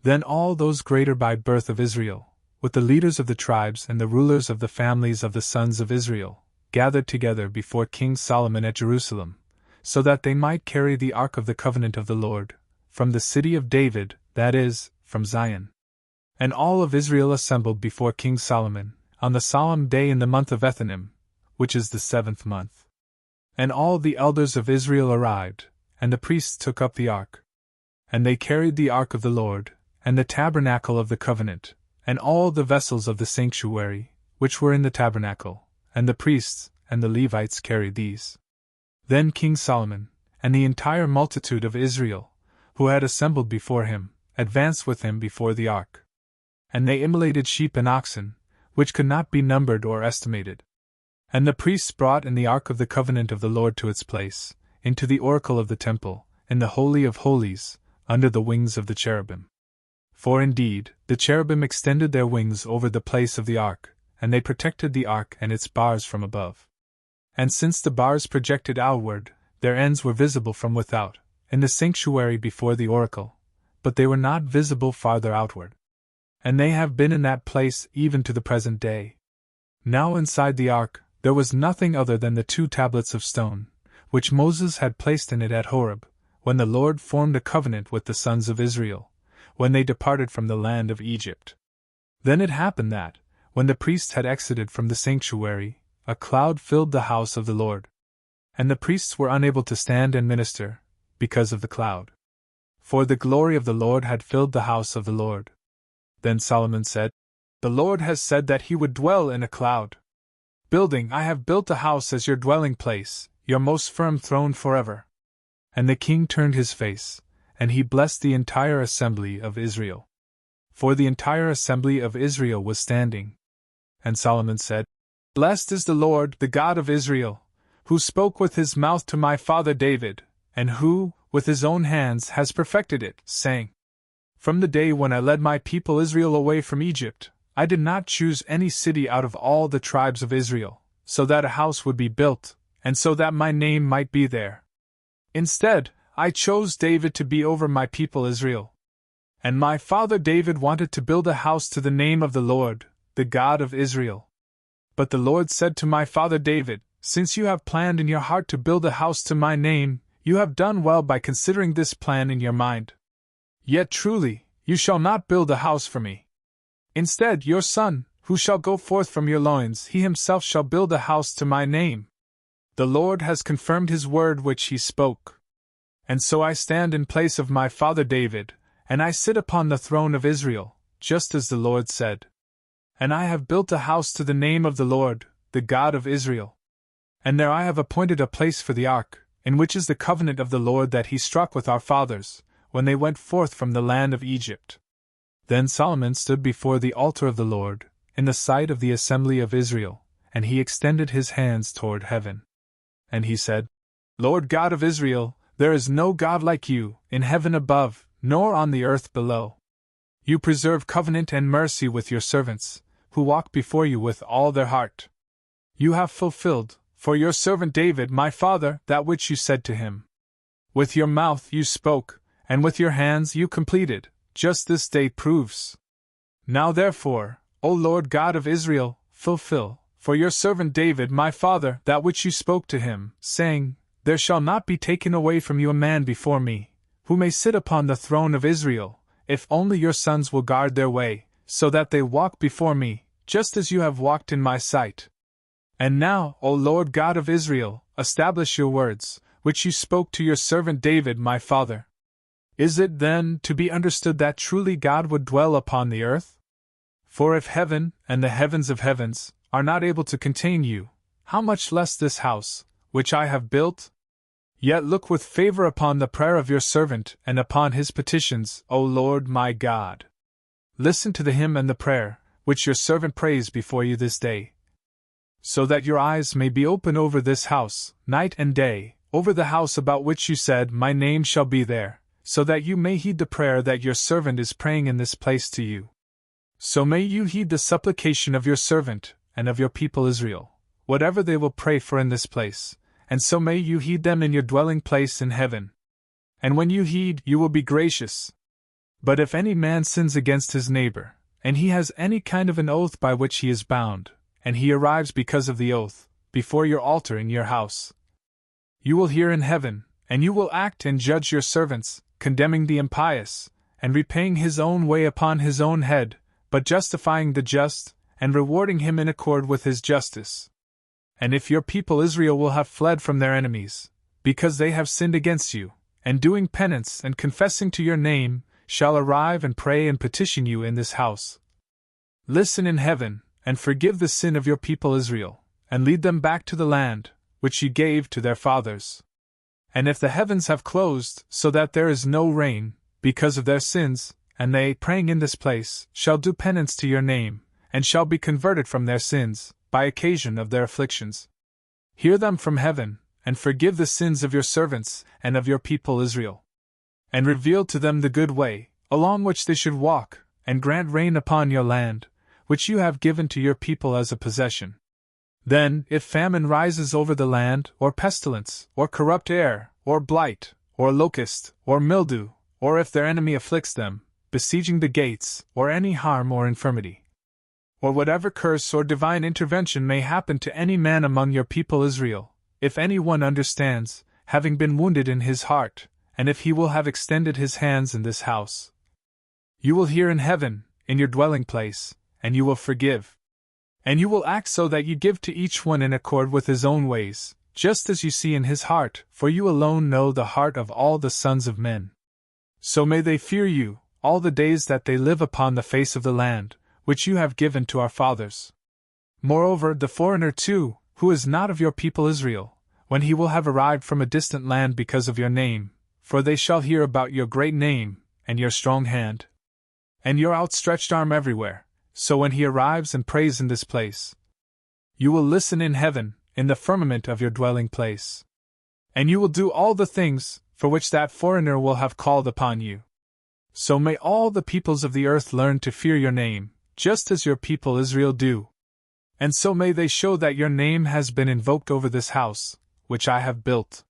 Then all those greater by birth of Israel, with the leaders of the tribes and the rulers of the families of the sons of Israel, gathered together before King Solomon at Jerusalem, so that they might carry the ark of the covenant of the Lord, from the city of David, that is, from Zion. And all of Israel assembled before King Solomon, on the solemn day in the month of Ethanim, which is the 7th month. And all the elders of Israel arrived, and the priests took up the ark. And they carried the ark of the Lord, and the tabernacle of the covenant, and all the vessels of the sanctuary, which were in the tabernacle, and the priests and the Levites carried these. Then King Solomon, and the entire multitude of Israel, who had assembled before him, advanced with him before the ark. And they immolated sheep and oxen, which could not be numbered or estimated. And the priests brought in the ark of the covenant of the Lord to its place, into the oracle of the temple, in the Holy of Holies, under the wings of the cherubim. For indeed, the cherubim extended their wings over the place of the ark, and they protected the ark and its bars from above. And since the bars projected outward, their ends were visible from without, in the sanctuary before the oracle, but they were not visible farther outward. And they have been in that place even to the present day. Now inside the ark, there was nothing other than the 2 tablets of stone, which Moses had placed in it at Horeb, when the Lord formed a covenant with the sons of Israel, when they departed from the land of Egypt. Then it happened that, when the priests had exited from the sanctuary, a cloud filled the house of the Lord. And the priests were unable to stand and minister, because of the cloud. For the glory of the Lord had filled the house of the Lord. Then Solomon said, "The Lord has said that he would dwell in a cloud. Building, I have built a house as your dwelling place, your most firm throne forever." And the king turned his face, and he blessed the entire assembly of Israel. For the entire assembly of Israel was standing. And Solomon said, "Blessed is the Lord, the God of Israel, who spoke with his mouth to my father David, and who, with his own hands, has perfected it, saying, From the day when I led my people Israel away from Egypt, I did not choose any city out of all the tribes of Israel, so that a house would be built, and so that my name might be there. Instead, I chose David to be over my people Israel. And my father David wanted to build a house to the name of the Lord, the God of Israel. But the Lord said to my father David, Since you have planned in your heart to build a house to my name, you have done well by considering this plan in your mind. Yet truly, you shall not build a house for me. Instead, your son, who shall go forth from your loins, he himself shall build a house to my name. The Lord has confirmed his word which he spoke. And so I stand in place of my father David, and I sit upon the throne of Israel, just as the Lord said. And I have built a house to the name of the Lord, the God of Israel. And there I have appointed a place for the ark, in which is the covenant of the Lord that he struck with our fathers, when they went forth from the land of Egypt. Then Solomon stood before the altar of the Lord, in the sight of the assembly of Israel, and he extended his hands toward heaven. And he said, Lord God of Israel, there is no God like you, in heaven above, nor on the earth below. You preserve covenant and mercy with your servants, who walk before you with all their heart. You have fulfilled, for your servant David my father, that which you said to him. With your mouth you spoke, and with your hands you completed, just this day proves. Now therefore, O Lord God of Israel, fulfill, for your servant David my father, that which you spoke to him, saying, There shall not be taken away from you a man before me, who may sit upon the throne of Israel, if only your sons will guard their way, so that they walk before me, just as you have walked in my sight. And now, O Lord God of Israel, establish your words, which you spoke to your servant David my father. Is it then to be understood that truly God would dwell upon the earth? For if heaven, and the heavens of heavens, are not able to contain you, how much less this house, which I have built? Yet look with favor upon the prayer of your servant and upon his petitions, O Lord my God. Listen to the hymn and the prayer, which your servant prays before you this day, so that your eyes may be open over this house, night and day, over the house about which you said, My name shall be there, so that you may heed the prayer that your servant is praying in this place to you. So may you heed the supplication of your servant, and of your people Israel, whatever they will pray for in this place, and so may you heed them in your dwelling place in heaven. And when you heed, you will be gracious. But if any man sins against his neighbor, and he has any kind of an oath by which he is bound, and he arrives because of the oath, before your altar in your house, you will hear in heaven, and you will act and judge your servants, condemning the impious, and repaying his own way upon his own head, but justifying the just, and rewarding him in accord with his justice. And if your people Israel will have fled from their enemies, because they have sinned against you, and doing penance and confessing to your name, shall arrive and pray and petition you in this house, listen in heaven, and forgive the sin of your people Israel, and lead them back to the land, which you gave to their fathers. And if the heavens have closed, so that there is no rain, because of their sins, and they, praying in this place, shall do penance to your name, and shall be converted from their sins, by occasion of their afflictions, hear them from heaven, and forgive the sins of your servants, and of your people Israel, and reveal to them the good way, along which they should walk, and grant rain upon your land, which you have given to your people as a possession. Then, if famine rises over the land, or pestilence, or corrupt air, or blight, or locust, or mildew, or if their enemy afflicts them, besieging the gates, or any harm or infirmity, or whatever curse or divine intervention may happen to any man among your people Israel, if any one understands, having been wounded in his heart, and if he will have extended his hands in this house, you will hear in heaven, in your dwelling place, and you will forgive. And you will act so that you give to each one in accord with his own ways, just as you see in his heart, for you alone know the heart of all the sons of men. So may they fear you, all the days that they live upon the face of the land, which you have given to our fathers. Moreover, the foreigner too, who is not of your people Israel, when he will have arrived from a distant land because of your name, for they shall hear about your great name, and your strong hand, and your outstretched arm everywhere. So when he arrives and prays in this place, you will listen in heaven, in the firmament of your dwelling place. And you will do all the things for which that foreigner will have called upon you. So may all the peoples of the earth learn to fear your name, just as your people Israel do. And so may they show that your name has been invoked over this house, which I have built.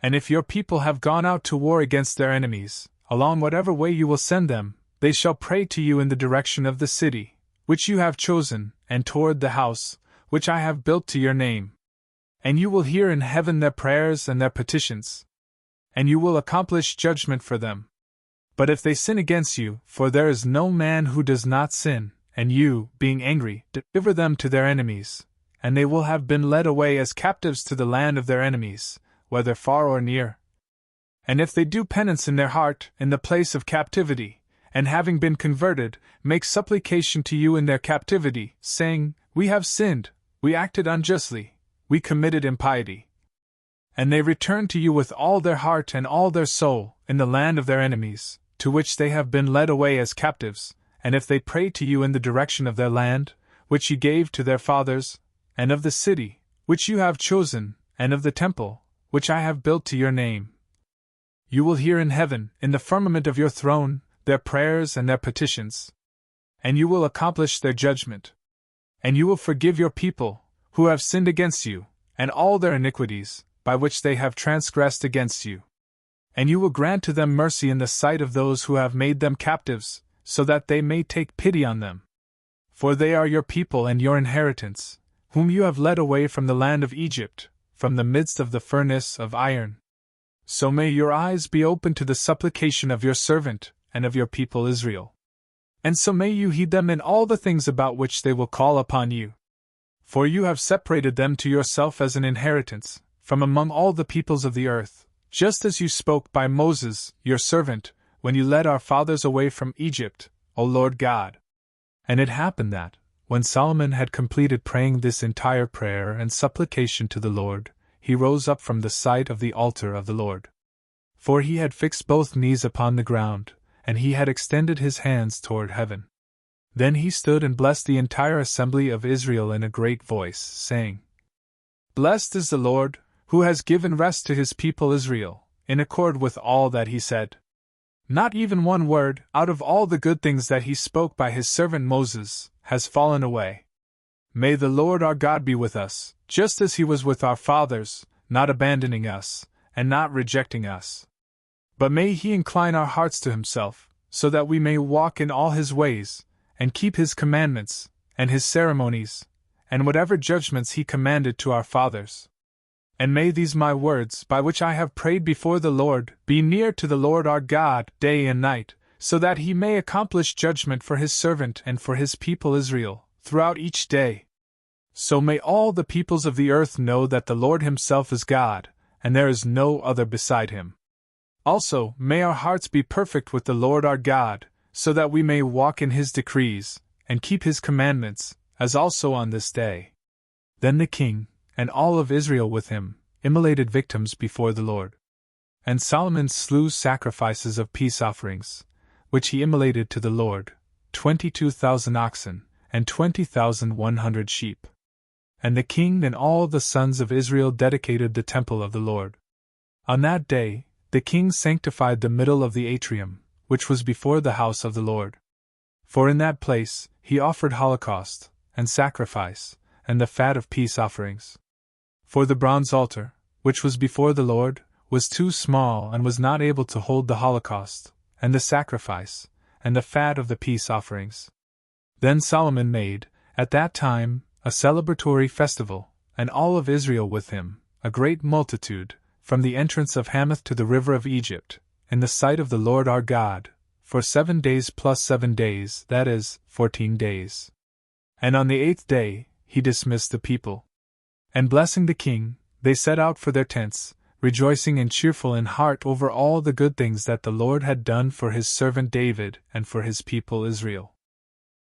And if your people have gone out to war against their enemies, along whatever way you will send them, they shall pray to you in the direction of the city, which you have chosen, and toward the house, which I have built to your name. And you will hear in heaven their prayers and their petitions, and you will accomplish judgment for them. But if they sin against you, for there is no man who does not sin, and you, being angry, deliver them to their enemies, and they will have been led away as captives to the land of their enemies, whether far or near. And if they do penance in their heart, in the place of captivity, and having been converted, make supplication to you in their captivity, saying, We have sinned, we acted unjustly, we committed impiety. And they return to you with all their heart and all their soul, in the land of their enemies, to which they have been led away as captives, and if they pray to you in the direction of their land, which you gave to their fathers, and of the city, which you have chosen, and of the temple, which I have built to your name, you will hear in heaven, in the firmament of your throne, their prayers and their petitions, and you will accomplish their judgment. And you will forgive your people, who have sinned against you, and all their iniquities, by which they have transgressed against you. And you will grant to them mercy in the sight of those who have made them captives, so that they may take pity on them. For they are your people and your inheritance, whom you have led away from the land of Egypt, from the midst of the furnace of iron. So may your eyes be open to the supplication of your servant, and of your people Israel. And so may you heed them in all the things about which they will call upon you. For you have separated them to yourself as an inheritance, from among all the peoples of the earth, just as you spoke by Moses, your servant, when you led our fathers away from Egypt, O Lord God. And it happened that, when Solomon had completed praying this entire prayer and supplication to the Lord, he rose up from the sight of the altar of the Lord. For he had fixed both knees upon the ground, and he had extended his hands toward heaven. Then he stood and blessed the entire assembly of Israel in a great voice, saying, Blessed is the Lord, who has given rest to his people Israel, in accord with all that he said. Not even one word, out of all the good things that he spoke by his servant Moses, has fallen away. May the Lord our God be with us, just as he was with our fathers, not abandoning us, and not rejecting us. But may he incline our hearts to himself, so that we may walk in all his ways, and keep his commandments, and his ceremonies, and whatever judgments he commanded to our fathers. And may these my words, by which I have prayed before the Lord, be near to the Lord our God, day and night, so that he may accomplish judgment for his servant and for his people Israel, throughout each day. So may all the peoples of the earth know that the Lord himself is God, and there is no other beside him. Also, may our hearts be perfect with the Lord our God, so that we may walk in his decrees, and keep his commandments, as also on this day. Then the king, and all of Israel with him, immolated victims before the Lord. And Solomon slew sacrifices of peace offerings, which he immolated to the Lord, 22,000 oxen, and 20,100 sheep. And the king and all the sons of Israel dedicated the temple of the Lord. On that day, the king sanctified the middle of the atrium, which was before the house of the Lord. For in that place he offered holocaust, and sacrifice, and the fat of peace offerings. For the bronze altar, which was before the Lord, was too small and was not able to hold the holocaust, and the sacrifice, and the fat of the peace offerings. Then Solomon made, at that time, a celebratory festival, and all of Israel with him, a great multitude, from the entrance of Hamath to the river of Egypt, in the sight of the Lord our God, for 7 days plus 7 days, that is, 14 days. And on the 8th day, he dismissed the people. And blessing the king, they set out for their tents, rejoicing and cheerful in heart over all the good things that the Lord had done for his servant David and for his people Israel.